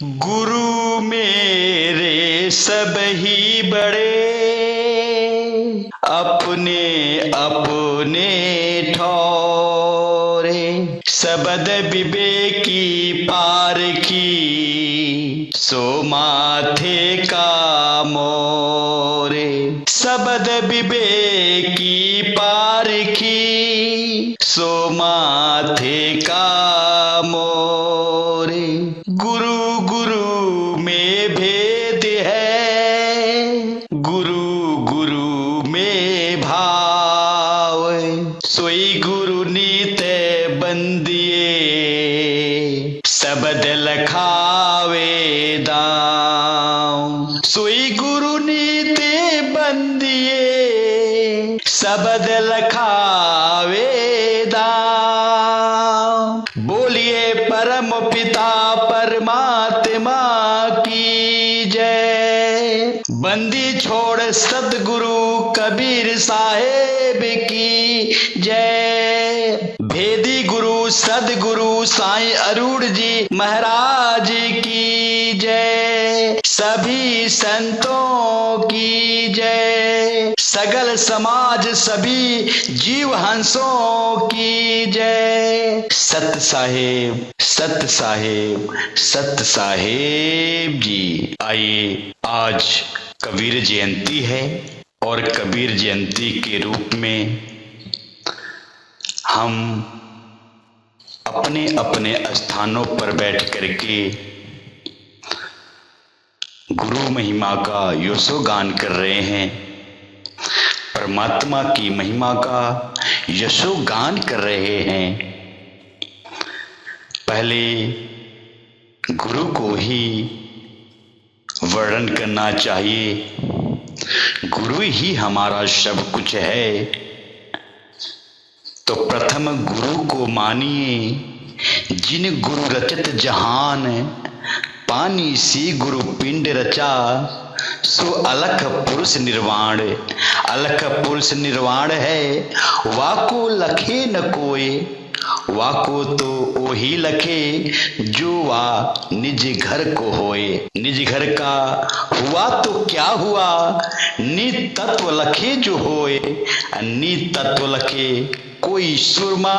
गुरु मेरे सब ही बड़े, अपने अपने ठौरे। सबद विवेकी पारखी, सो माथे का मोरे। सबद विवेकी पारखी, सो माथे का मोरे। गुरु गुरु में भेद है, गुरु गुरु में भाव। सोई गुरु नीत बंदिए, सबद लखावे दाम। सोई गुरु नीत बंदिए, सबद लखावे दाम। बोलिए परम पिता परमात्मा की जय। बंदी छोड़ सतगुरु कबीर साहेब की जय। भेदी गुरु सदगुरु साईं अरूढ़ जी महाराज की जय। सभी संतों की जय। सगल समाज सभी जीव हंसों की जय। सत साहेब, सत साहेब, सत साहेब जी। आइए, आज कबीर जयंती है और कबीर जयंती के रूप में हम अपने अपने स्थानों पर बैठ करके गुरु महिमा का यशोगान कर रहे हैं, परमात्मा की महिमा का यशोगान कर रहे हैं। पहले गुरु को ही वर्णन करना चाहिए। गुरु ही हमारा सब कुछ है। तो प्रथम गुरु को मानिए, जिन गुरु रचत जहान। पानी सी गुरु पिंड रचा, सो अलख पुरुष निर्वाण। अलख पुरुष निर्वाण है, वाको लखे न कोय। वाको तो ओही लखे, जो वा निज घर को होए। निज घर का हुआ तो क्या हुआ, नि तत्व लखे जो होए। नि तत्व लखे कोई सुरमा,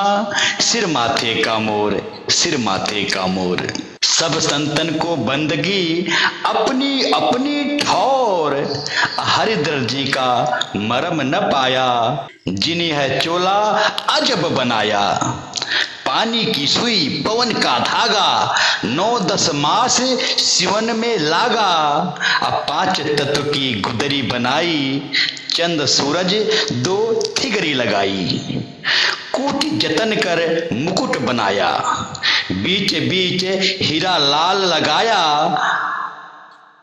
सिर माथे का मोर। सिर माथे का मोर। सब संतन को बंदगी अपनी अपनी ठौर। हरिद्र जी का मरम न पाया, जिन्हें है चोला अजब बनाया। पानी की सुई पवन का धागा, 9-10 मास सिवन में लागा। अब 5 तत्व की गुदरी बनाई, चंद सूरज 2 थिगरी लगाई। कोटि जतन कर मुकुट बनाया, बीच बीच हीरा लाल लगाया।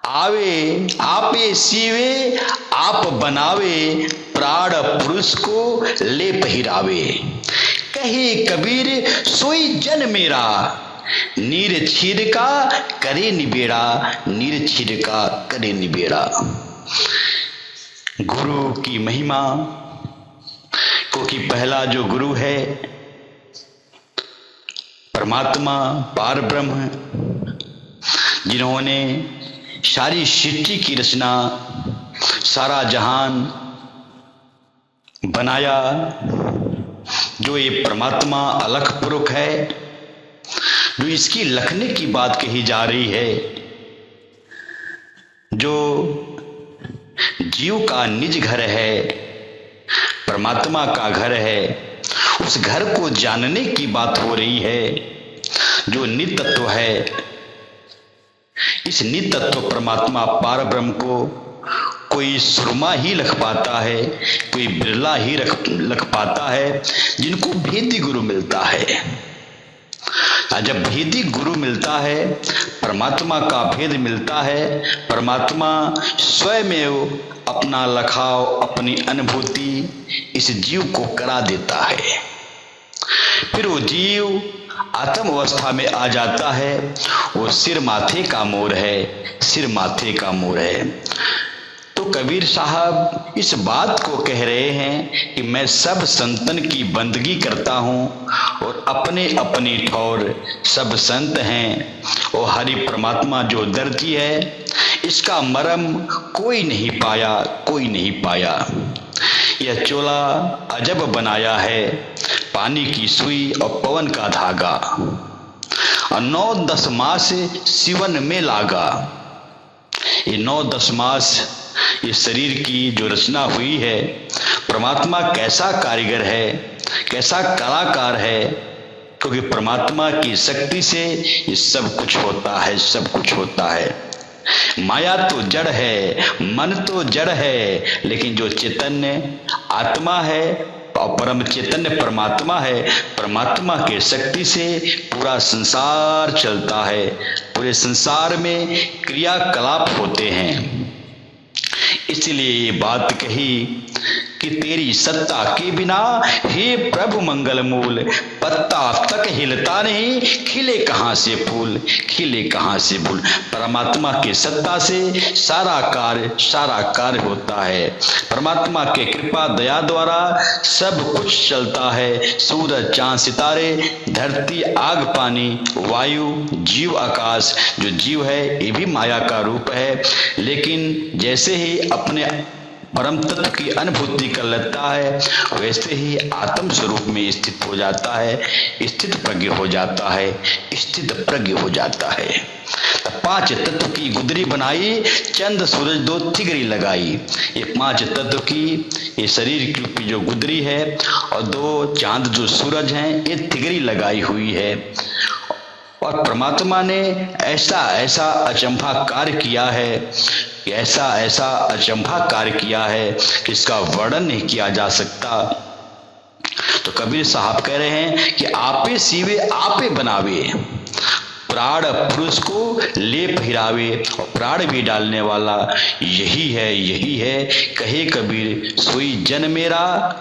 आवे आपे सीवे आप बनावे, प्राण पुरुष को ले पहिरावे। कहे कबीर सोई जन मेरा, नीर छीर का करे निबेड़ा। नीर छीर का करे निबेड़ा। गुरु की महिमा, क्योंकि पहला जो गुरु है परमात्मा पार ब्रह्म, जिन्होंने सारी सृष्टि की रचना, सारा जहान बनाया, जो ये परमात्मा अलख पुरुष है, जो इसकी लखने की बात कही जा रही है, जो जीव का निज घर है, परमात्मा का घर है, उस घर को जानने की बात हो रही है। जो नितत्व है, इस नितत्व परमात्मा पार ब्रह्म को कोई सुरमा ही लख पाता है, कोई बिरला ही लख पाता है, जिनको भेदी गुरु मिलता है। जब भेदी गुरु मिलता है, परमात्मा का भेद मिलता है, परमात्मा स्वयं अपना लखाव, अपनी अनुभूति इस जीव को करा देता है। फिर वो जीव आत्म अवस्था में आ जाता है। वो सिर माथे का मोर है, सिर माथे का मोर है। तो कबीर साहब इस बात को कह रहे हैं कि मैं सब संतन की बंदगी करता हूँ और अपने अपनी ठौर सब संत हैं, और हरि परमात्मा जो दर्जी है इसका मरम कोई नहीं पाया, कोई नहीं पाया। यह चोला अजब बनाया है, पानी की सुई और पवन का धागा, और 9-10 मास सिवन में लागा। ये 9-10 मास ये शरीर की जो रचना हुई है, परमात्मा कैसा कारीगर है, कैसा कलाकार है, क्योंकि परमात्मा की शक्ति से ये सब कुछ होता है, सब कुछ होता है। माया तो जड़ है, मन तो जड़ है, लेकिन जो चैतन्य आत्मा है और परम चैतन्य परमात्मा है, परमात्मा के शक्ति से पूरा संसार चलता है, पूरे संसार में क्रियाकलाप होते हैं। इसलिए ये बात कही कि तेरी सत्ता के बिना हे प्रभु मंगल मूल, पत्ता तक हिलता नहीं, खिले कहाँ से फूल, खिले कहाँ से फूल। परमात्मा की सत्ता से सारा कार्य होता है। परमात्मा के कृपा दया द्वारा सब कुछ चलता है। सूरज चांद सितारे, धरती आग पानी वायु जीव आकाश, जो जीव है ये भी माया का रूप है, लेकिन जैसे ही अपने परम तत्व की अनुभूति कर लेता है वैसे ही आत्म स्वरूप में स्थित हो जाता है, स्थित प्रज्ञ हो जाता है, स्थित प्रज्ञ हो जाता है। 5 तत्व की गुदरी बनाई, चंद सूरज 2 थिगरी लगाई। ये 5 तत्व की ये शरीर की जो गुदरी है और 2 चांद जो सूरज हैं ये थिगरी लगाई हुई है। और परमात्मा ने ऐसा अचंभा कार्य किया है, ऐसा अचंभा कार्य किया है कि इसका वर्णन नहीं किया जा सकता। तो कबीर साहब कह रहे हैं कि आपे सीवे आपे बनावे, प्राण पुरुष को लेप हिरावे, और प्राण भी डालने वाला यही है। कहे कबीर सोई जन मेरा,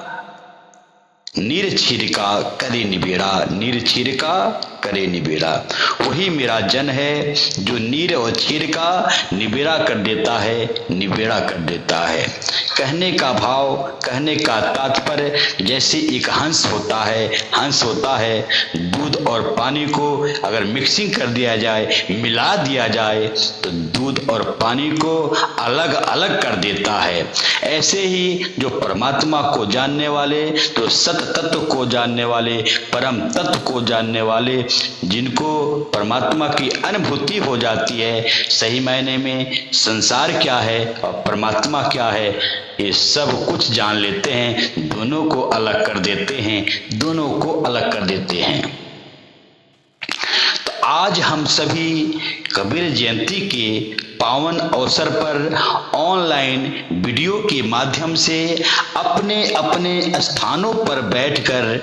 नीर छिड़का करे निबेड़ा, नीर छिड़का करे निबेड़ा। वही मेरा जन है जो नीर और छिड़का निबेड़ा कर देता है, निबेड़ा कर देता है। कहने का भाव, कहने का तात्पर्य, जैसे एक हंस होता है, दूध और पानी को अगर मिक्सिंग कर दिया जाए, मिला दिया जाए तो दूध और पानी को अलग अलग कर देता है। ऐसे ही जो परमात्मा को जानने वाले, तो सत तत्व को जानने वाले, परम तत्व को जानने वाले, जिनको परमात्मा की अनुभूति हो जाती है, सही मायने में संसार क्या है और परमात्मा क्या है ये सब कुछ जान लेते हैं, दोनों को अलग कर देते हैं, दोनों को अलग कर देते हैं। तो आज हम सभी कबीर जयंती के पावन अवसर पर ऑनलाइन वीडियो के माध्यम से अपने अपने स्थानों पर बैठकर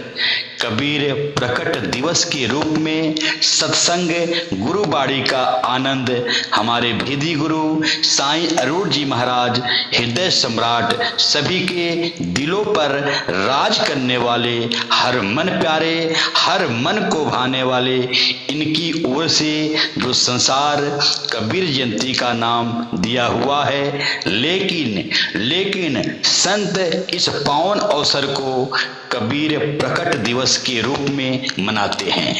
कबीर प्रकट दिवस के रूप में सत्संग गुरुबाणी का आनंद हमारे भेदी गुरु साईं अरूण जी महाराज, हृदय सम्राट, सभी के दिलों पर राज करने वाले, हर मन प्यारे, हर मन को भाने वाले, इनकी ओर से जो संसार कबीर जयंती का नाम दिया हुआ है। लेकिन संत इस पावन अवसर को कबीर प्रकट दिवस के रूप में मनाते हैं।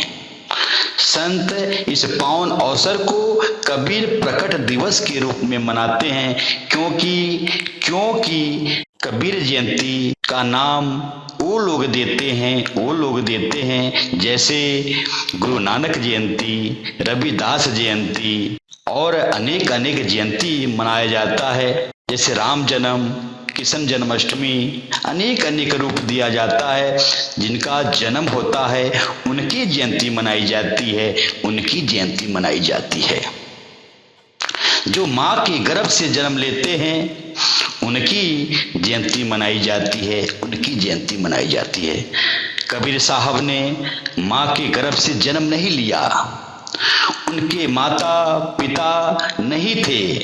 संत इस पावन अवसर को कबीर प्रकट दिवस के रूप में मनाते हैं, क्योंकि कबीर जयंती का नाम वो लोग देते हैं जैसे गुरु नानक जयंती, रविदास जयंती और अनेक जयंती मनाया जाता है। जैसे राम जन्म, कृष्ण जन्माष्टमी, अनेक रूप दिया जाता है। जिनका जन्म होता है उनकी जयंती मनाई जाती है, जो माँ के गर्भ से जन्म लेते हैं उनकी जयंती मनाई जाती है। कबीर साहब ने माँ के गर्भ से जन्म नहीं लिया, उनके माता पिता नहीं थे।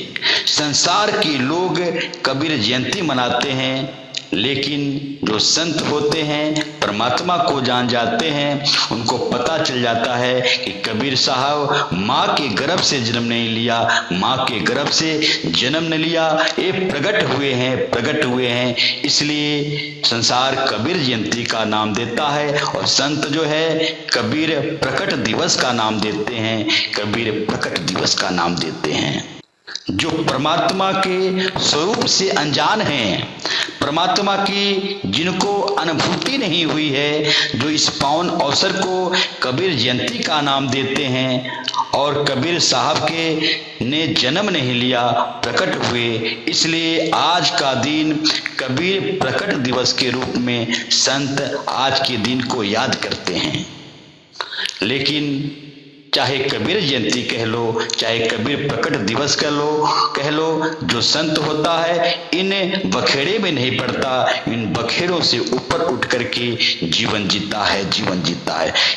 संसार के लोग कबीर जयंती मनाते हैं, लेकिन जो संत होते हैं परमात्मा को जान जाते हैं, उनको पता चल जाता है कि कबीर साहब माँ के गर्भ से जन्म नहीं लिया, माँ के गर्भ से जन्म नहीं लिया, ये प्रकट हुए हैं। इसलिए संसार कबीर जयंती का नाम देता है और संत जो है कबीर प्रकट दिवस का नाम देते हैं, कबीर प्रकट दिवस का नाम देते हैं। जो परमात्मा के स्वरूप से अनजान हैं, परमात्मा की जिनको अनुभूति नहीं हुई है, जो इस पावन अवसर को कबीर जयंती का नाम देते हैं और कबीर साहब के ने जन्म नहीं लिया, प्रकट हुए, इसलिए आज का दिन कबीर प्रकट दिवस के रूप में संत आज के दिन को याद करते हैं। लेकिन चाहे कबीर जयंती कह लो, चाहे कबीर प्रकट दिवस कह लो, जो संत होता है इन बखेड़े में नहीं पड़ता, इन बखेड़ों से ऊपर उठ करके जीवन जीता है।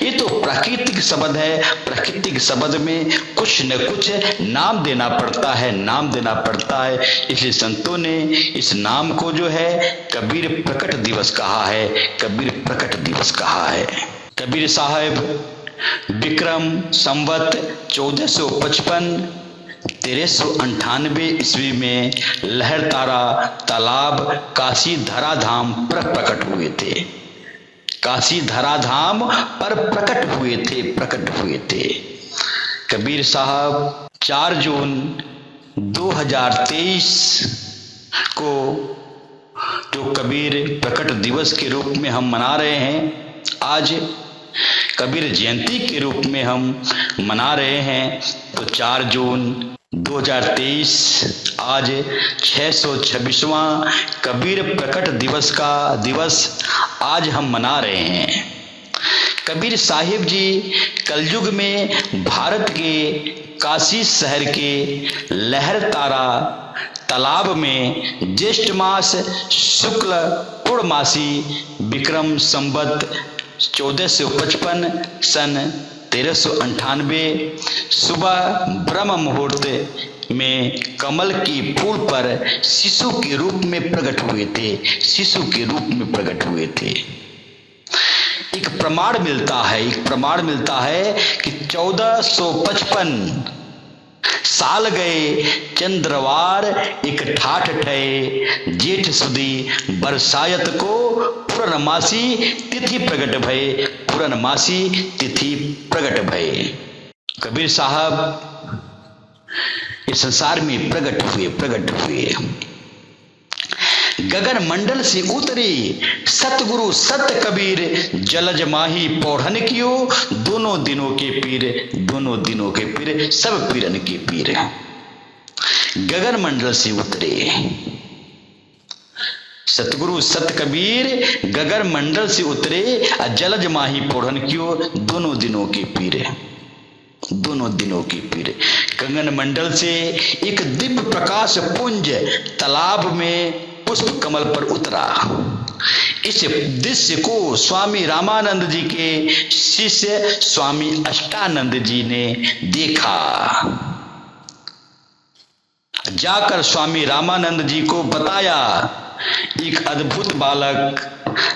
ये तो प्राकृतिक शब्द है, प्राकृतिक शब्द में कुछ न कुछ नाम देना पड़ता है। इसलिए संतों ने इस नाम को जो है कबीर प्रकट दिवस कहा है, कबीर प्रकट दिवस कहा है। कबीर साहब विक्रम संवत 1455 1398 ईस्वी में लहर तारा तालाब काशी धराधाम पर प्रकट हुए थे, काशी धराधाम पर प्रकट हुए थे। कबीर साहब 4 जून 2023 को जो कबीर प्रकट दिवस के रूप में हम मना रहे हैं, आज कबीर जयंती के रूप में हम मना रहे हैं, तो 4 जून 2023 आज 626वां कबीर प्रकट दिवस का दिवस आज हम मना रहे हैं। कबीर साहिब जी कलयुग में भारत के काशी शहर के लहर तारा तालाब में ज्येष्ठ मास शुक्ल पूर्णमासी विक्रम संवत 1455 सन 1398 सुबह ब्रह्म मुहूर्त में कमल की फूल पर शिशु के रूप में प्रकट हुए थे। एक प्रमाण मिलता है कि 1455 साल गए चंद्रवार एक ठाठ ठहे, जेठ सुदी बरसायत को पूर्णमासी तिथि प्रकट भये। कबीर साहब इस संसार में प्रकट हुए। गगन मंडल से उतरे सतगुरु सत कबीर, जलज माही पौढ़न कियो, दोनों दिनों के पीर सब पीरन के पीर। गगन मंडल से उतरे सतगुरु सत कबीर, गगन मंडल से उतरे, जलज माही पौढ़न कियो, दोनों दिनों के पीर। गगन मंडल से एक दिव्य प्रकाश पुंज तालाब में पुष्प कमल पर उतरा। इस दृश्य को स्वामी रामानंद जी के शिष्य स्वामी अष्टानंद जी ने देखा। जाकर स्वामी रामानंद जी को बताया, एक अद्भुत बालक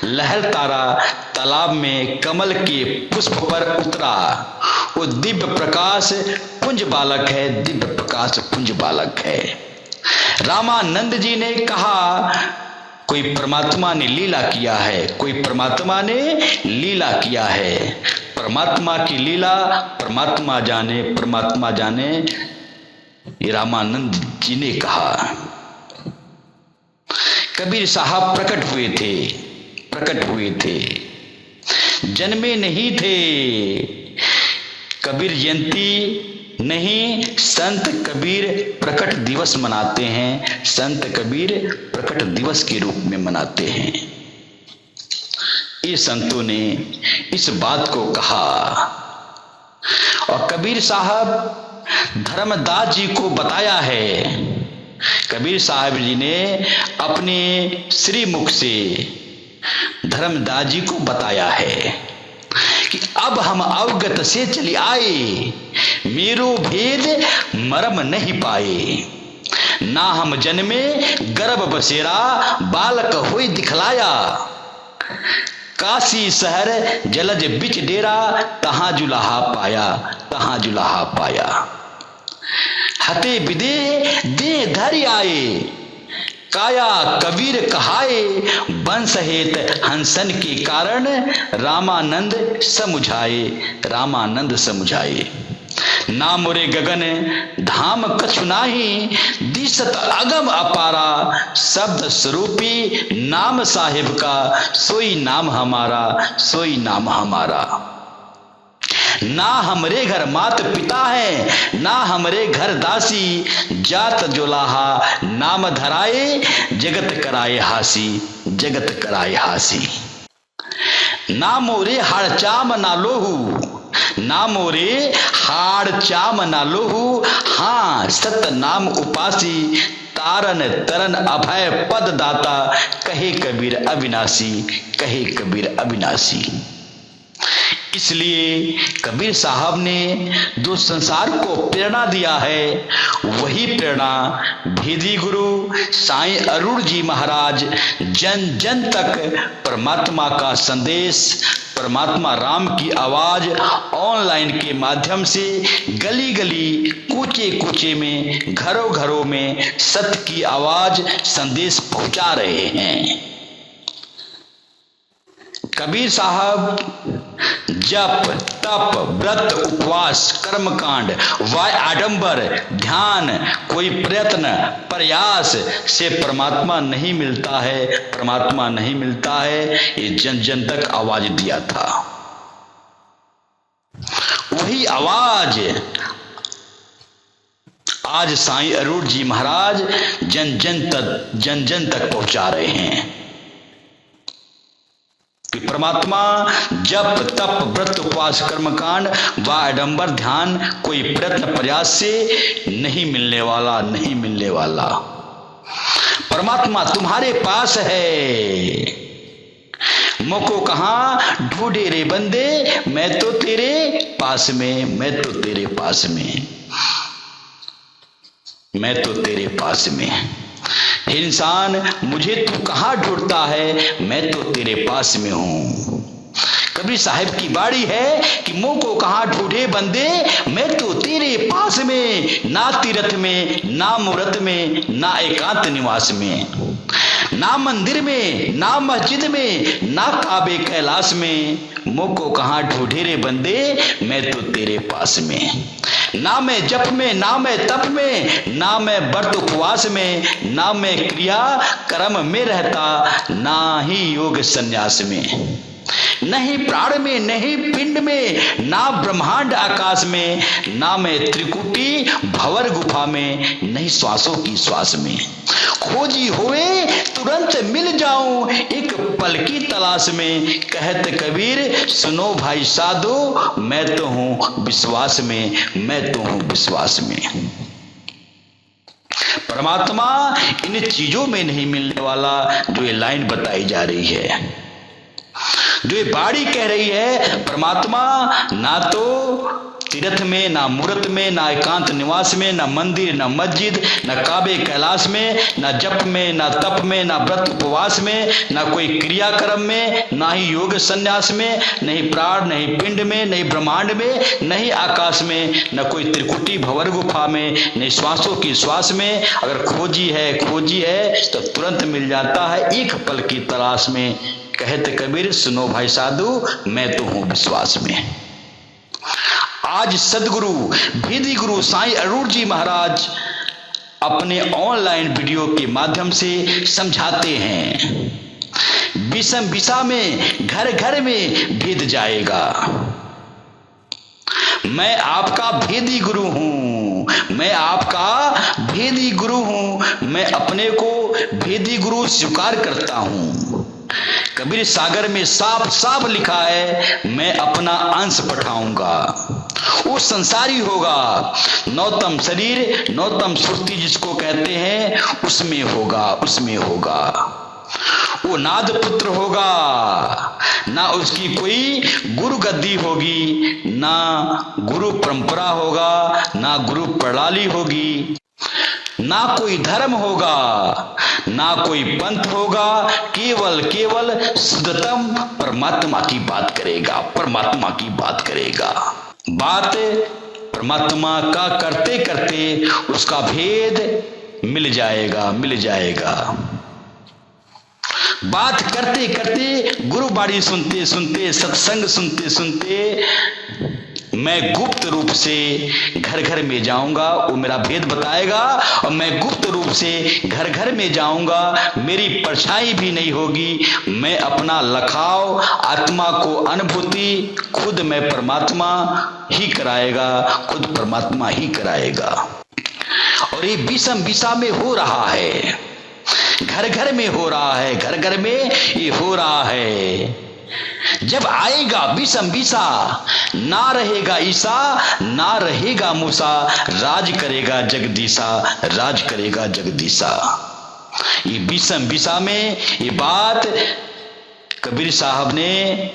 लहर तारा तालाब में कमल के पुष्प पर उतरा। वो दिव्य प्रकाश पुंज बालक है। रामानंद जी ने कहा, कोई परमात्मा ने लीला किया है। परमात्मा की लीला परमात्मा जाने, ये रामानंद जी ने कहा। कबीर साहब प्रकट हुए थे, जन्मे नहीं थे। कबीर जयंती नहीं, संत कबीर प्रकट दिवस मनाते हैं, संत कबीर प्रकट दिवस के रूप में मनाते हैं। ये संतों ने इस बात को कहा और कबीर साहब धर्मदास जी को बताया है। कबीर साहब जी ने अपने श्री मुख से धर्मदास जी को बताया है कि अब हम अवगत से चली आए, मेरो भेद मरम नहीं पाए। ना हम जन्मे गर्भ बसेरा, बालक होई दिखलाया। काशी शहर जलज बिच डेरा, तहां जुलाहा पाया, तहां जुलाहा पाया। हते विदेह दे धरि आए, काया कबीर कहाए, वंश हेत हंसन के कारण, रामानंद समुझाए, रामानंद समुझाए। ना मोरे गगन धाम कछु नाही, दिसत अगम अपारा, शब्द स्वरूपी नाम साहिब का, सोई नाम हमारा, सोई नाम हमारा। ना हमरे घर मात पिता है, ना हमरे घर दासी, जात जोलाहा नाम धराए, जगत कराए हासी, जगत कराए हासी। ना मोरे हाड़ चाम ना लोहू, ना मोरे हाड़ चाम ना लोहू, हाँ सत नाम उपासी, तारन तरन अभय पद दाता, कहे कबीर अविनाशी, कहे कबीर अविनाशी। इसलिए कबीर साहब ने जो संसार को प्रेरणा दिया है, वही प्रेरणा भेदी गुरु साईं अरुण जी महाराज जन जन तक परमात्मा का संदेश, परमात्मा राम की आवाज ऑनलाइन के माध्यम से गली गली कूचे कूचे में घरों घरों में सत्य की आवाज संदेश पहुंचा रहे हैं। कबीर साहब जप तप व्रत उपवास कर्मकांड वाय आडंबर ध्यान कोई प्रयत्न प्रयास से परमात्मा नहीं मिलता है, परमात्मा नहीं मिलता है, ये जन जन तक आवाज दिया था। वही आवाज आज साईं अरुण जी महाराज जन जन तक पहुंचा रहे हैं कि परमात्मा जप तप व्रत उपवास कर्मकांड व आडंबर ध्यान कोई प्रयत्न प्रयास से नहीं मिलने वाला, नहीं मिलने वाला। परमात्मा तुम्हारे पास है, मुझको कहां ढूंढे रे बंदे, मैं तो तेरे पास में, मैं तो तेरे पास में, मैं तो तेरे पास में। हे इंसान मुझे तू कहां ढूंढता है, मैं तो तेरे पास में हूं। कबीर साहिब की बाड़ी है कि मुंह को कहां ढूंढे बंदे, मैं तो तेरे पास में, ना तीर्थ में ना मूर्त में ना एकांत निवास में, ना मंदिर में ना मस्जिद में ना काबे कैलाश में, मुंह को कहां ढूंढे रे बंदे, मैं तो तेरे पास में। ना मैं जप में ना मैं तप में ना मैं व्रत उपवास में, ना मैं क्रिया कर्म में रहता, ना ही योग संन्यास में, नहीं प्राण में नहीं पिंड में ना ब्रह्मांड आकाश में, ना मैं त्रिकुटी भंवर गुफा में नहीं श्वासों की श्वास में। खोजी हुए तुरंत मिल जाऊं एक पल की तलाश में, कहत कबीर सुनो भाई साधो मैं तो हूं विश्वास में, मैं तो हूं विश्वास में। परमात्मा इन चीजों में नहीं मिलने वाला जो ये लाइन बताई जा रही है, जो ये बाड़ी कह रही है। परमात्मा ना तो तीर्थ में ना मूर्त में ना एकांत निवास में ना मंदिर ना मस्जिद ना काबे कैलाश में ना जप में ना तप में ना व्रत उपवास में ना कोई क्रियाक्रम में ना ही योग संन्यास में, नहीं प्राण नहीं पिंड में नहीं ब्रह्मांड में नहीं आकाश में, ना कोई त्रिकुटी भंवर गुफा में नहीं श्वासों की श्वास में। अगर खोजी है तो तुरंत मिल जाता है एक पल की तलाश में। कहते कबीर सुनो भाई साधु मैं तो हूं विश्वास में। आज सदगुरु भेदी गुरु साईं अरुण जी महाराज अपने ऑनलाइन वीडियो के माध्यम से समझाते हैं विषम विषा में घर घर में भेद जाएगा। मैं आपका भेदी गुरु हूं, मैं आपका भेदी गुरु हूं, मैं अपने को भेदी गुरु स्वीकार करता हूं। कबीर सागर में साफ साफ लिखा है मैं अपना अंश पठाऊंगा, वो संसारी होगा, नौतम शरीर नौतम सुरती जिसको कहते हैं उसमें होगा, उसमें होगा। वो नाद पुत्र होगा, ना उसकी कोई गुरु गद्दी होगी, ना गुरु परंपरा होगा, ना गुरु प्रणाली होगी, ना कोई धर्म होगा, ना कोई पंथ होगा, केवल केवल शुद्धतम परमात्मा की बात करेगा, परमात्मा की बात करेगा। बात परमात्मा का करते करते उसका भेद मिल जाएगा, मिल जाएगा। बात करते करते, गुरुबाणी सुनते सुनते, सत्संग सुनते सुनते मैं गुप्त रूप से घर घर में जाऊंगा, वो मेरा भेद बताएगा, और मैं गुप्त रूप से घर घर में जाऊंगा, मेरी परछाई भी नहीं होगी, मैं अपना लखाव आत्मा को अनुभूति खुद मैं परमात्मा ही कराएगा, खुद परमात्मा ही कराएगा। और ये विषम विषा में हो रहा है, घर घर में हो रहा है, घर घर में ये हो रहा है। जब आएगा विषम विषा, ना रहेगा ईसा, ना रहेगा मूसा, राज करेगा जगदीशा, राज करेगा जगदीशा। ये विषम विषा में ये बात कबीर साहब ने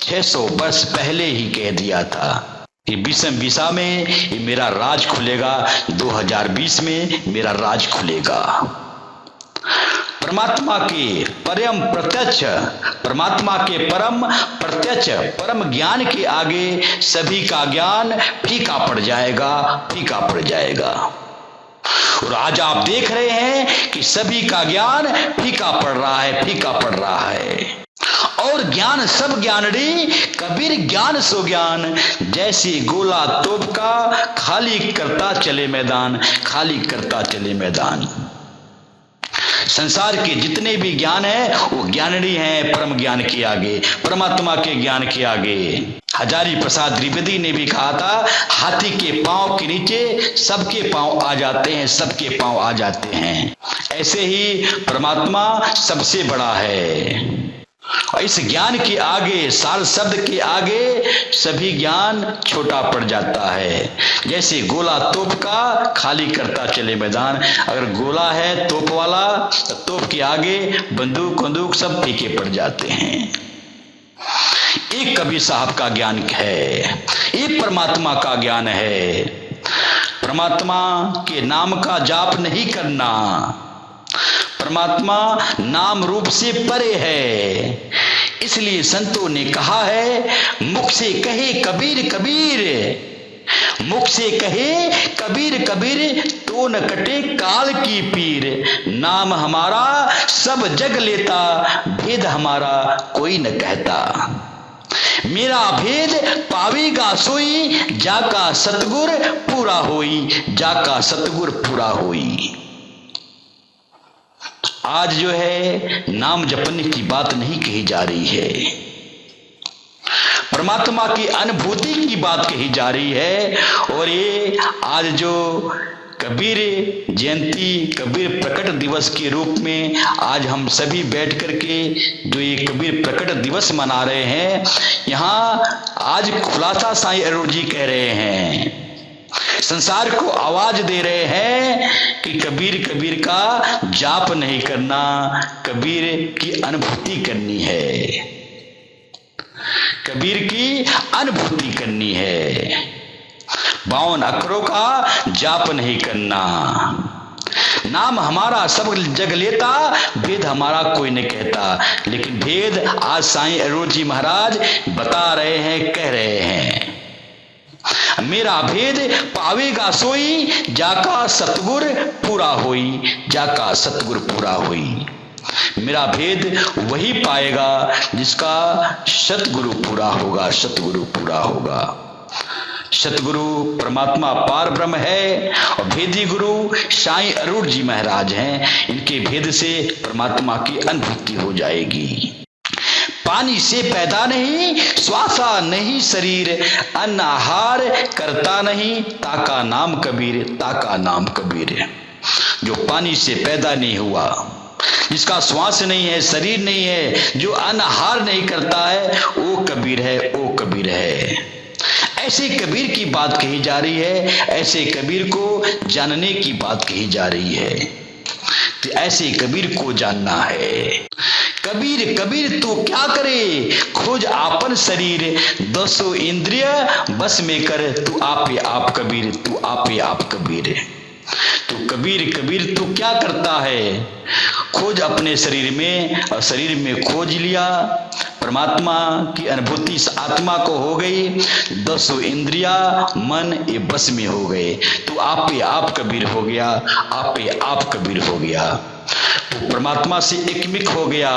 600 वर्ष पहले ही कह दिया था। ये विषम विषा में ये मेरा राज खुलेगा, 2020 में मेरा राज खुलेगा। परमात्मा के परम प्रत्यक्ष, परमात्मा के परम प्रत्यक्ष परम ज्ञान के आगे सभी का ज्ञान फीका पड़ जाएगा, फीका पड़ जाएगा। और आज आप देख रहे हैं कि सभी का ज्ञान फीका पड़ रहा है, फीका पड़ रहा है। और ज्ञान सब ज्ञानड़ी, कबीर ज्ञान सो ज्ञान, जैसे गोला तोप का खाली करता चले मैदान, खाली करता चले मैदान। संसार के जितने भी ज्ञान है वो ज्ञानड़ी हैं परम ज्ञान के आगे, परमात्मा के ज्ञान के आगे। हजारी प्रसाद द्विवेदी ने भी कहा था, हाथी के पांव के नीचे सबके पांव आ जाते हैं, सबके पांव आ जाते हैं। ऐसे ही परमात्मा सबसे बड़ा है। और इस ज्ञान के आगे, सार शब्द के आगे सभी ज्ञान छोटा पड़ जाता है। जैसे गोला तोप का खाली करता चले मैदान, अगर गोला है तोप वाला तो तोप के आगे बंदूक बंदूक सब फीके पड़ जाते हैं। एक कबीर साहब का ज्ञान है, एक परमात्मा का ज्ञान है। परमात्मा के नाम का जाप नहीं करना, परमात्मा नाम रूप से परे है। इसलिए संतों ने कहा है, मुख से कहे कबीर कबीर, मुख से कहे कबीर कबीर, तो न कटे काल की पीर। नाम हमारा सब जग लेता, भेद हमारा कोई न कहता। मेरा भेद पावेगा सोई, जाका सतगुर पूरा होई, जाका सतगुर पूरा होई। आज जो है नाम जपने की बात नहीं कही जा रही है, परमात्मा की अनुभूति की बात कही जा रही है। और ये आज जो कबीर जयंती, कबीर प्रकट दिवस के रूप में आज हम सभी बैठ करके जो ये कबीर प्रकट दिवस मना रहे हैं, यहाँ आज खुलासा साईं अरुण जी कह रहे हैं, संसार को आवाज दे रहे हैं कि कबीर कबीर का जाप नहीं करना, कबीर की अनुभूति करनी है, कबीर की अनुभूति करनी है। 52 अक्षरों का जाप नहीं करना। नाम हमारा सब जग लेता, भेद हमारा कोई नहीं कहता। लेकिन भेद आज साईं अरुण जी महाराज बता रहे हैं, कह रहे हैं, मेरा भेद पावेगा सोई, जाका सतगुर पूरा होई, जाका सतगुर पूरा होई। मेरा भेद वही पाएगा जिसका सतगुरु पूरा होगा, सतगुरु पूरा होगा। सतगुरु परमात्मा पार ब्रह्म है और भेदी गुरु साईं अरुण जी महाराज हैं। इनके भेद से परमात्मा की अनुभूति हो जाएगी। पानी से पैदा नहीं, श्वासा नहीं शरीर, अन्न आहार करता नहीं, ताका नाम कबीर, ताका नाम कबीर। जो पानी से पैदा नहीं हुआ, जिसका श्वास नहीं है, शरीर नहीं है, जो अन्न आहार नहीं करता है, वो कबीर है, वो कबीर है। ऐसे कबीर की बात कही जा रही है, ऐसे कबीर को जानने की बात कही जा रही है। तो ऐसे कबीर को जानना है। कबीर कबीर तू क्या करे, खोज आपन शरीर, 200 इंद्रिय बस में कर, तू आपे आप कबीर, तू आपे आप कबीर। तो कबीर कबीर तू क्या करता है, खोज अपने शरीर में और शरीर में खोज लिया। परमात्मा की अनुभूति इस आत्मा को हो गई। 10 इंद्रिया मन ये बस में हो गए। तो आप पे आप कबीर हो गया, आप पे आप कबीर हो गया। तो परमात्मा से एकमिक हो गया,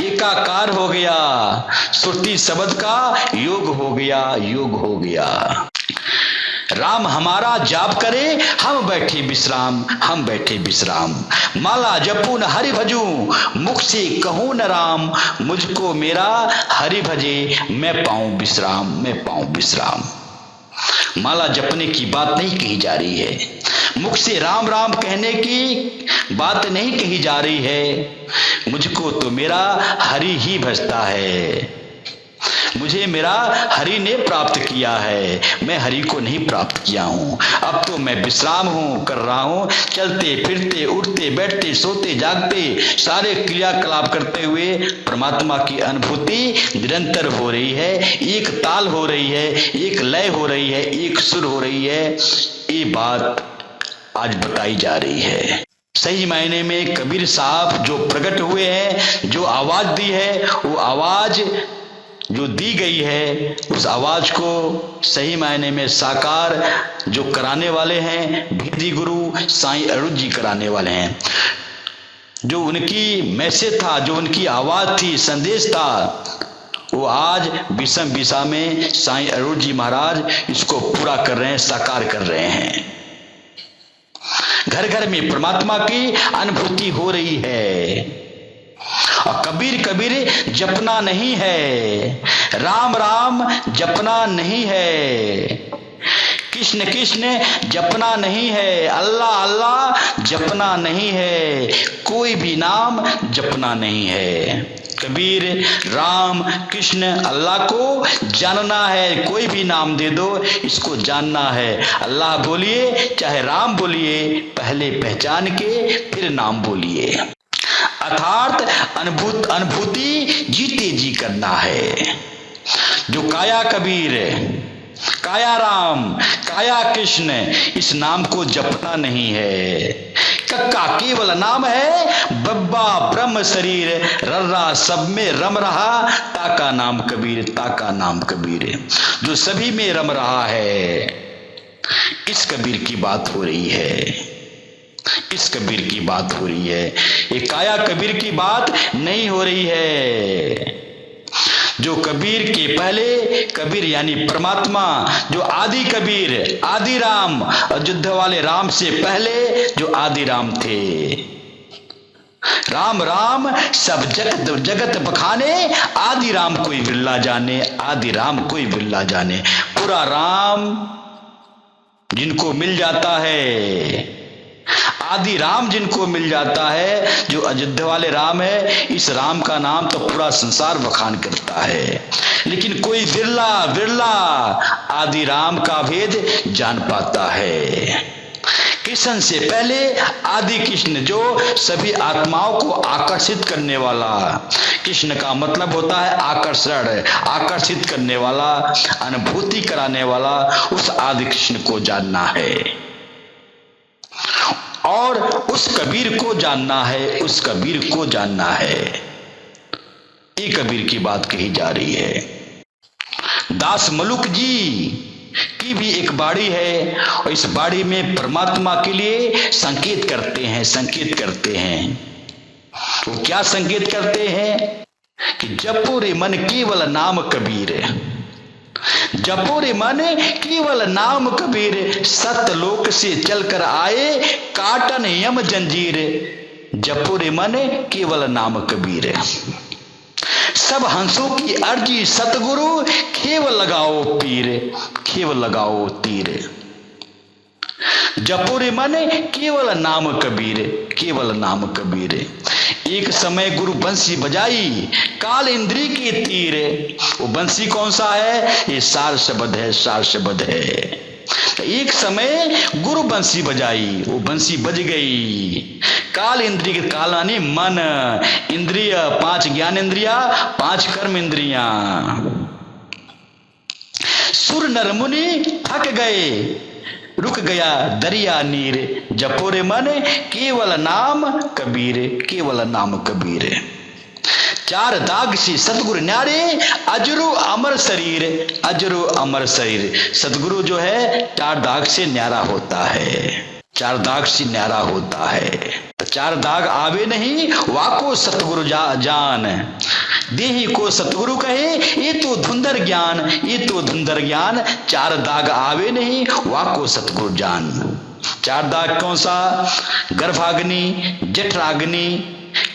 एकाकार हो गया, सुरती शब्द का योग हो गया, योग हो गया। राम हमारा जाप करे, हम बैठे विश्राम, हम बैठे विश्राम। माला जपू न हरि भजू, मुख से कहूं न राम। मुझको मेरा हरि भजे, मैं पाऊं विश्राम, मैं पाऊं विश्राम। माला जपने की बात नहीं कही जा रही है, मुख से राम राम कहने की बात नहीं कही जा रही है। मुझको तो मेरा हरि ही भजता है, मुझे मेरा हरि ने प्राप्त किया है, मैं हरि को नहीं प्राप्त किया हूं। अब तो मैं विश्राम हूं, कर रहा हूं, चलते फिरते उठते बैठते सोते जागते सारे क्रियाकलाप करते हुए परमात्मा की अनुभूति निरंतर हो रही है। एक ताल हो रही है, एक लय हो रही है, एक सुर हो रही है। ये बात आज बताई जा रही है। सही मायने में कबीर साहब जो प्रकट हुए हैं, जो आवाज दी है, वो आवाज जो दी गई है, उस आवाज को सही मायने में साकार जो कराने वाले हैं भेदी गुरु साईं अरुण जी कराने वाले हैं। जो उनकी मैसेज था, जो उनकी आवाज थी, संदेश था, वो आज विषम विषा में साईं अरुण जी महाराज इसको पूरा कर रहे हैं, साकार कर रहे हैं। घर घर में परमात्मा की अनुभूति हो रही है। और कबीर कबीर जपना नहीं है, राम राम जपना नहीं है, कृष्ण कृष्ण जपना नहीं है, अल्लाह अल्लाह जपना नहीं है, कोई भी नाम जपना नहीं है। कबीर राम कृष्ण अल्लाह को जानना है। कोई भी नाम दे दो, इसको जानना है। अल्लाह बोलिए चाहे राम बोलिए, पहले पहचान के फिर नाम बोलिए। अर्थात अनुभूति जीते जी करना है। जो काया कबीर, काया राम, काया कृष्ण, इस नाम को जपना नहीं है। कक्का केवल नाम है, बब्बा ब्रह्म शरीर, रर्रा सब में रम रहा, ताका नाम कबीर, ताका नाम कबीर, जो सभी में रम रहा है। इस कबीर की बात हो रही है, इस कबीर की बात हो रही है। ये काया कबीर की बात नहीं हो रही है। जो कबीर के पहले कबीर यानी परमात्मा, जो आदि कबीर, आदि राम, अयोध्या वाले राम से पहले जो आदि राम थे। राम राम सब जगत जगत बखाने, आदि राम कोई बिरला जाने, आदि राम कोई बिरला जाने। पूरा राम जिनको मिल जाता है, आदि राम जिनको मिल जाता है, जो अयोध्या वाले राम है, इस राम का नाम तो पूरा संसार बखान करता है। लेकिन कोई बिरला बिरला आदि राम का भेद जान पाता है। कृष्ण से पहले आदि कृष्ण, जो सभी आत्माओं को आकर्षित करने वाला। कृष्ण का मतलब होता है आकर्षण, आकर्षित करने वाला, अनुभूति कराने वाला। उस आदि कृष्ण को जानना है और उस कबीर को जानना है, उस कबीर को जानना है। ये कबीर की बात कही जा रही है। दास मलुक जी की भी एक बाड़ी है और इस बाड़ी में परमात्मा के लिए संकेत करते हैं, संकेत करते हैं। वो क्या संकेत करते हैं कि जपो रे मन केवल नाम कबीर, जपो रे मन केवल नाम कबीर, सतलोक से चलकर आए काटन यम जंजीर। जपो रे मन केवल नाम कबीर, सब हंसों की अर्जी सतगुरु, खेव लगाओ पीर, खेव लगाओ तीर। जपो रे मन केवल नाम कबीर, केवल नाम कबीर। एक समय गुरु बंसी बजाई काल इंद्री के तीर। वो बंसी कौन सा है? ये सार शब्द है, सार शब्द है। एक समय गुरु बंसी बजाई, वो बंसी बज गई। काल इंद्रिय, काल यानी मन, इंद्रिय 5 ज्ञान इंद्रिया, 5 कर्म इंद्रिया। सुर नर मुनि थक गए, रुक गया दरिया नीर, जपो रे मन केवल नाम कबीर, केवल नाम कबीर। चार दाग से सतगुरु न्यारे, अजरो अमर शरीर, अजरो अमर शरीर। सतगुरु जो है चार दाग से न्यारा होता है, चार दाग से न्यारा होता है। चार दाग आवे नहीं वाको सतगुरु जान, देही को सतगुरु कहे ये तो धुंधर ज्ञान, ये तो धुंधर ज्ञान। चार दाग आवे नहीं वाको सतगुरु जान। चार दाग कौन सा? गर्भाग्नि, जठराग्नि,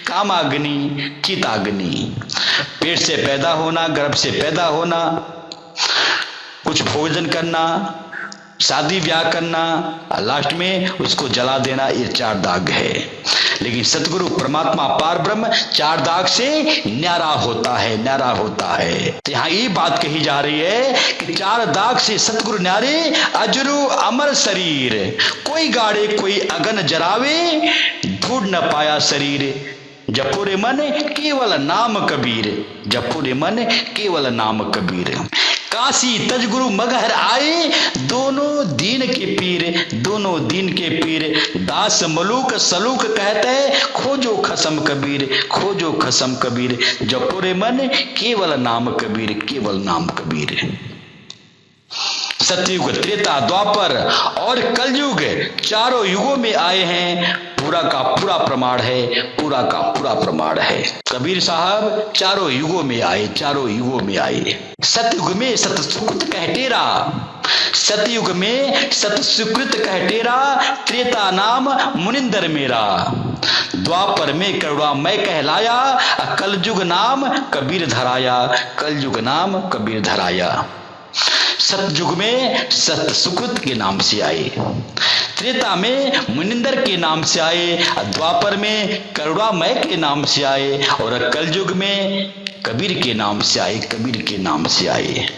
कामाग्नि, चिताग्नि। पेट से पैदा होना, गर्भ से पैदा होना, कुछ भोजन करना, शादी ब्याह करना, लास्ट में उसको जला देना, ये चार दाग है। लेकिन सतगुरु परमात्मा पार ब्रह्म चार दाग से न्यारा होता है, न्यारा होता है। तो यहाँ ये बात कही जा रही है कि चार दाग से सतगुरु न्यारे, अजरो अमर शरीर। कोई गाड़े कोई अगन जरावे, ढूंढ न पाया शरीर, जपो रे मन केवल नाम कबीर, जपो रे मन केवल नाम कबीर। काशी तज गुरु मगहर आए, दोनों दीन के पीर, दोनों दीन के पीर। दास मलूक सलूक कहते, खोजो खसम कबीर, खोजो खसम कबीर। जपो रे मन केवल नाम कबीर, केवल नाम कबीर। सतयुग, त्रेता, द्वापर और कलयुग चारों युगों में आए हैं, पूरा का पूरा प्रमाण है, पूरा का पूरा प्रमाण है। कबीर साहब चारों युगों में आए, चारों युगों में आए। सतयुग में सत सुकृत कह टेरा, सतयुग में सत सुकृत कह टेरा, त्रेता नाम मुनिंदर मेरा। द्वापर में करुणा मैं कहलाया, कलयुग नाम कबीर धराया, कलयुग नाम कबीर धराया। सतयुग में सत सुकृत के नाम से आए, त्रेता में मुनिंदर के नाम से आए, द्वापर में करुणामय के नाम से आए, और कलयुग में कबीर के नाम से आए, कबीर के नाम से आए।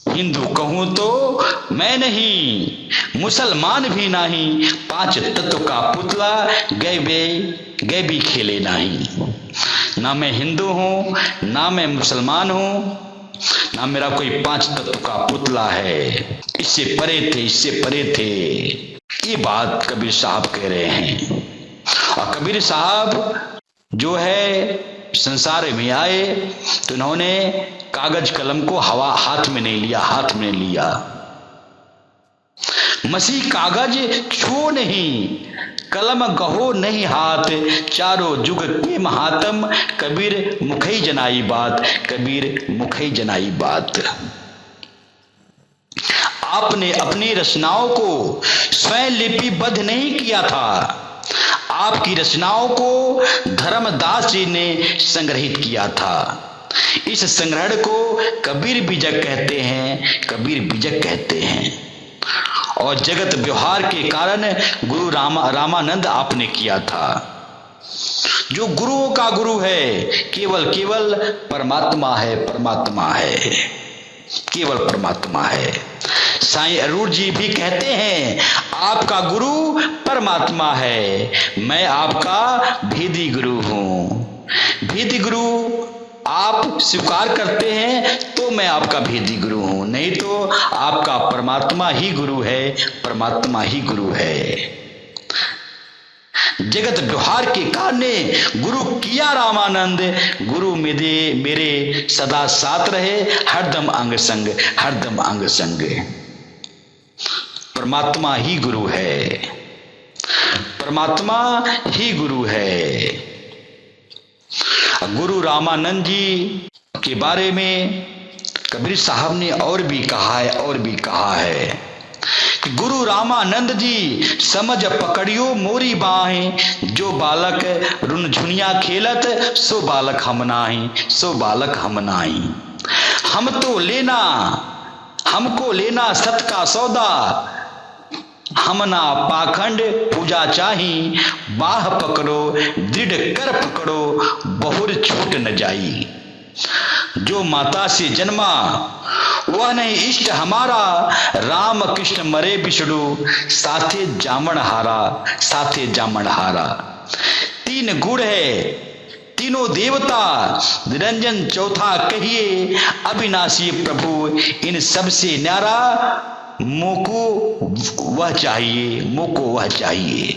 हिंदू कहूं तो मैं नहीं, मुसलमान भी नहीं, पांच तत्व का पुतला गए भी खेले नहीं। ना मैं हिंदू हूं, ना मैं मुसलमान हूं, ना मेरा कोई पांच तत्व का पुतला है। इससे परे थे, इससे परे थे। ये बात कबीर साहब कह रहे हैं। और कबीर साहब जो है संसार में आए तो उन्होंने कागज कलम को हवा हाथ में नहीं लिया, हाथ में नहीं लिया। मसीह कागज छुओ नहीं, कलम गहो नहीं हाथ, चारों जुग के महात्म, कबीर मुखई जनाई बात, कबीर मुखई जनाई बात। आपने अपनी रचनाओं को स्वयं लिपिबद्ध नहीं किया था, आपकी रचनाओं को धर्मदास जी ने संग्रहित किया था। इस संग्रहण को कबीर बीजक कहते हैं, कबीर बीजक कहते हैं। और जगत व्यवहार के कारण गुरु रामानंद आपने किया था। जो गुरुओं का गुरु है केवल केवल परमात्मा है, परमात्मा है, केवल परमात्मा है। साईं अरूर जी भी कहते हैं आपका गुरु परमात्मा है, मैं आपका भेदी गुरु हूं। भेदी गुरु आप स्वीकार करते हैं तो मैं आपका भेदी गुरु हूं, नहीं तो आपका परमात्मा ही गुरु है, परमात्मा ही गुरु है। जगत व्यवहार के कारण गुरु किया रामानंद, गुरु मेरे सदा साथ रहे, हरदम अंग संग, हरदम अंग संग। परमात्मा ही गुरु है, परमात्मा ही गुरु है। गुरु रामानंद जी के बारे में कबीर साहब ने और भी कहा है, और भी कहा है। गुरु रामानंद जी समझ पकड़ियो मोरी बाहें, जो बालक रुनझुनिया खेलत, सो बालक हम नाही, सो बालक हम नाही। हम तो लेना, हमको लेना सत का सौदा, हमना पाखंड पूजा चाही, बाह पकड़ो दृढ़ कर पकड़ो, बहुर छूट न जाई। जो माता से जन्मा वह नहीं इष्ट हमारा, राम कृष्ण मरे बिछड़ो, साथे जामन हारा, साथे जामन हारा। तीन गुण है तीनों देवता, निरंजन चौथा कहिए, अविनाशी प्रभु इन सबसे न्यारा, मोको वह चाहिए, मोको वह चाहिए।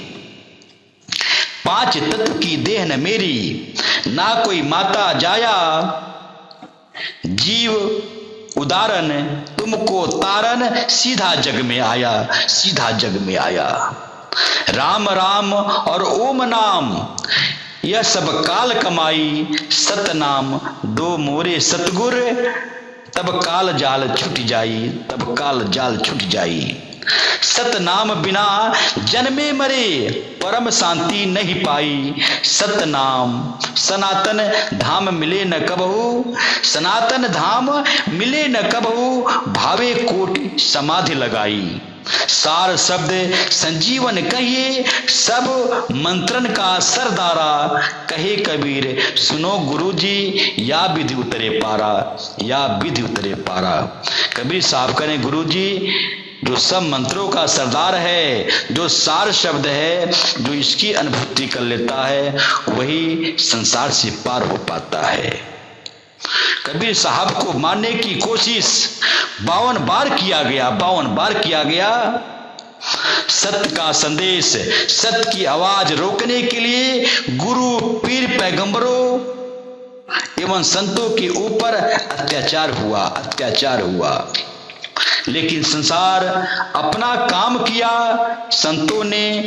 पांच तत्व की देह न मेरी, ना कोई माता जाया, जीव उदाहरण तुमको तारन, सीधा जग में आया, सीधा जग में आया। राम राम और ओम नाम यह सब काल कमाई, सत नाम दो मोरे सतगुर, तब काल जाल छूट जाई, तब काल जाल छूट जाई। सत नाम बिना जन्मे मरे, परम शांति नहीं पाई। सत नाम सनातन धाम मिले न कबहू, सनातन धाम मिले न कबहू, भावे कोटि समाधि लगाई। सार शब्द संजीवन कहिए, सब मंत्रन का सरदारा, कहे कबीर सुनो गुरुजी, या विधि उतरे पारा, या विधि उतरे पारा। कबीर साहब करें गुरुजी, जो सब मंत्रों का सरदार है, जो सार शब्द है, जो इसकी अनुभूति कर लेता है, वही संसार से पार हो पाता है। कबीर साहब को मारने की कोशिश 52 बार किया गया, 52 बार किया गया। सत्य का संदेश, सत्य की आवाज रोकने के लिए गुरु, पीर, पैगंबरों एवं संतों के ऊपर अत्याचार हुआ, अत्याचार हुआ। लेकिन संसार अपना काम किया। संतों ने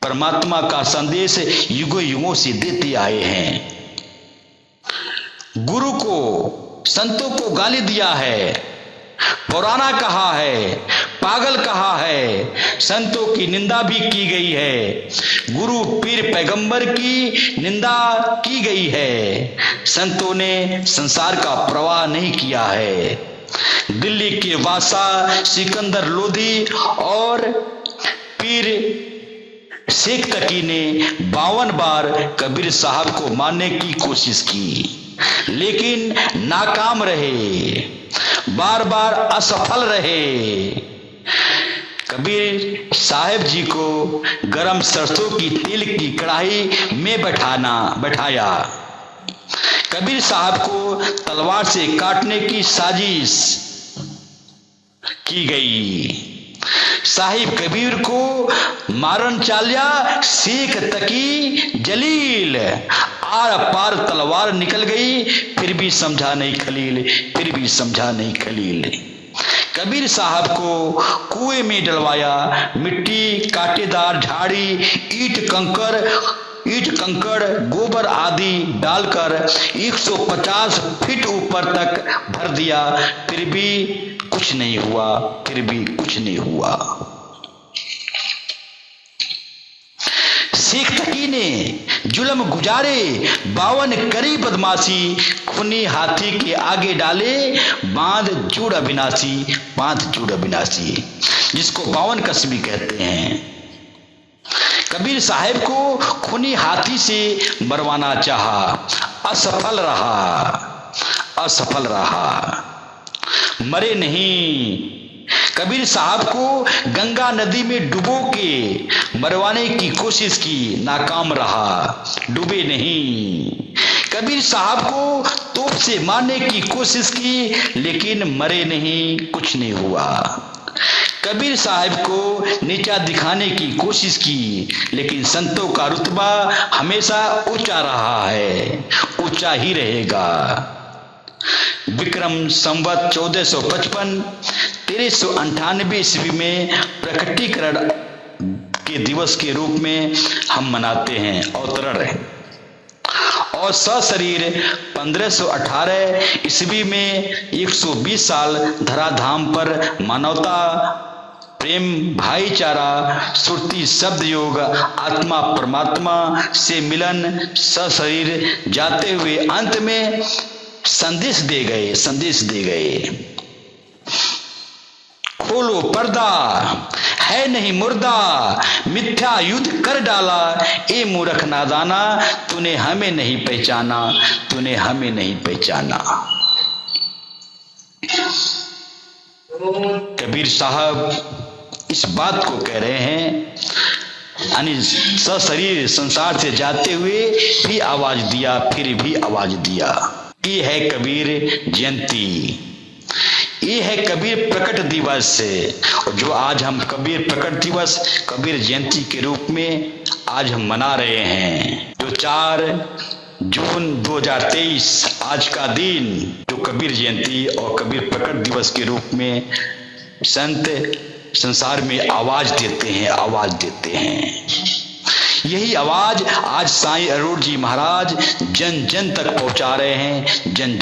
परमात्मा का संदेश युगों युगों से देते आए हैं। गुरु को, संतों को गाली दिया है, पुराना कहा है, पागल कहा है, संतों की निंदा भी की गई है, गुरु, पीर, पैगंबर की निंदा की गई है। संतों ने संसार का प्रवाह नहीं किया है। दिल्ली के वासा सिकंदर लोधी और पीर शेख तकी ने 52 बार कबीर साहब को मारने की कोशिश की, लेकिन नाकाम रहे, बार बार असफल रहे। कबीर साहब जी को गरम सरसों की तेल की कढ़ाई में बैठाया। कबीर साहब को तलवार से काटने की साजिश की गई। साहिब कबीर को मारन चालिया शेख तकी जलील, आर पार तलवार निकल गई, फिर भी समझा नहीं खलील, फिर भी समझा नहीं खलील। कबीर साहब को कुएं में डलवाया, मिट्टी, कांटेदार झाड़ी, ईंट कंकड़, गोबर आदि डालकर 150 फीट ऊपर तक भर दिया, फिर भी कुछ नहीं हुआ, फिर भी कुछ नहीं हुआ। शेख तकी ने जुल्म गुजारे, 52 करी बदमाशी, खूनी हाथी के आगे डाले बांध जूड़ अविनाशी, बांध जूड़ अविनाशी, जिसको 52 कसबी कहते हैं। कबीर साहब को खूनी हाथी से मरवाना चाहा, असफल रहा, असफल रहा, मरे नहीं। कबीर साहब को गंगा नदी में डुबो के मरवाने की कोशिश की, नाकाम रहा, डूबे नहीं। कबीर साहब को तोप से मारने की कोशिश की, लेकिन मरे नहीं, कुछ नहीं हुआ। कबीर साहब को नीचा दिखाने की कोशिश की, लेकिन संतों का रुतबा हमेशा ऊंचा रहा है, ऊंचा ही रहेगा। विक्रम संवत 1455 1398 ईस्वी में प्रकटीकरण के दिवस के रूप में हम मनाते हैं, अवतरण है। और सशरीर 1518 ईस्वी में 120 साल धराधाम पर मानवता, प्रेम, भाईचारा, सुरती, शब्द योग, आत्मा परमात्मा से मिलन, सशरीर जाते हुए अंत में संदेश दे गए, संदेश दे गए। खोलो पर्दा, है नहीं मुर्दा, मिथ्या युद्ध कर डाला, ए मूर्ख नादाना, तूने हमें नहीं पहचाना, तूने हमें नहीं पहचाना। कबीर साहब इस बात को कह रहे हैं, यानी सशरीर संसार से जाते हुए भी आवाज दिया, फिर भी आवाज दिया। ये है कबीर जयंती, ये है कबीर प्रकट दिवस। और जो आज हम कबीर प्रकट दिवस, कबीर जयंती के रूप में आज हम मना रहे हैं, जो 4 जून 2023 आज का दिन, जो कबीर जयंती और कबीर प्रकट दिवस के रूप में संत संसार में आवाज देते हैं। यही आवाज आज साईं अरूण जी महाराज जन जन तक पहुंचा रहे हैं, जन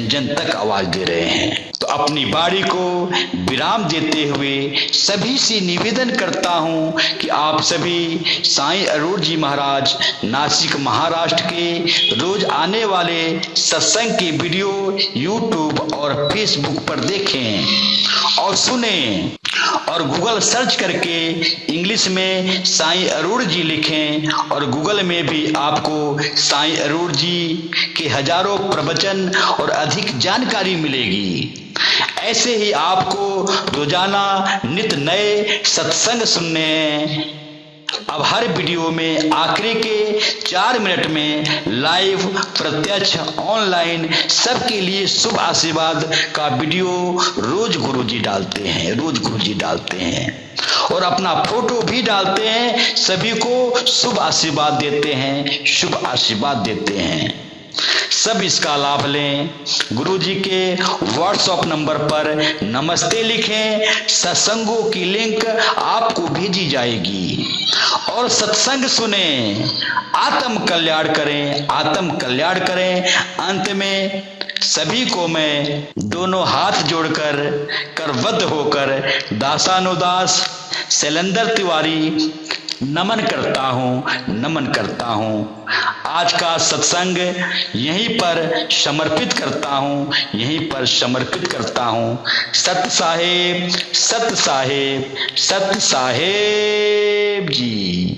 जन तक आवाज दे रहे हैं। तो अपनी बाड़ी को विराम देते हुए सभी से निवेदन करता हूं कि आप सभी साईं अरूण जी महाराज नासिक महाराष्ट्र के रोज आने वाले सत्संग के वीडियो यूट्यूब और फेसबुक पर देखें और सुने, और गूगल सर्च करके इंग्लिश में साईं अरूण जी लिखें और गूगल में भी आपको साईं अरूण जी के हजारों प्रवचन और अधिक जानकारी मिलेगी। ऐसे ही आपको रोजाना नित नए सत्संग सुनने हैं। अब हर वीडियो में आखिरी के 4 मिनट में लाइव, प्रत्यक्ष, ऑनलाइन सबके लिए शुभ आशीर्वाद का वीडियो रोज गुरुजी डालते हैं और अपना फोटो भी डालते हैं, सभी को शुभ आशीर्वाद देते हैं। सब इसका लाभ लें। गुरुजी के व्हाट्सएप नंबर पर नमस्ते लिखें, सत्संगों की लिंक आपको भेजी जाएगी और सत्संग सुने, आत्म कल्याण करें। अंत में सभी को मैं दोनों हाथ जोड़कर करबद्ध होकर दासानुदास शैलेंद्र तिवारी नमन करता हूँ। आज का सत्संग यहीं पर समर्पित करता हूँ। सत साहेब जी।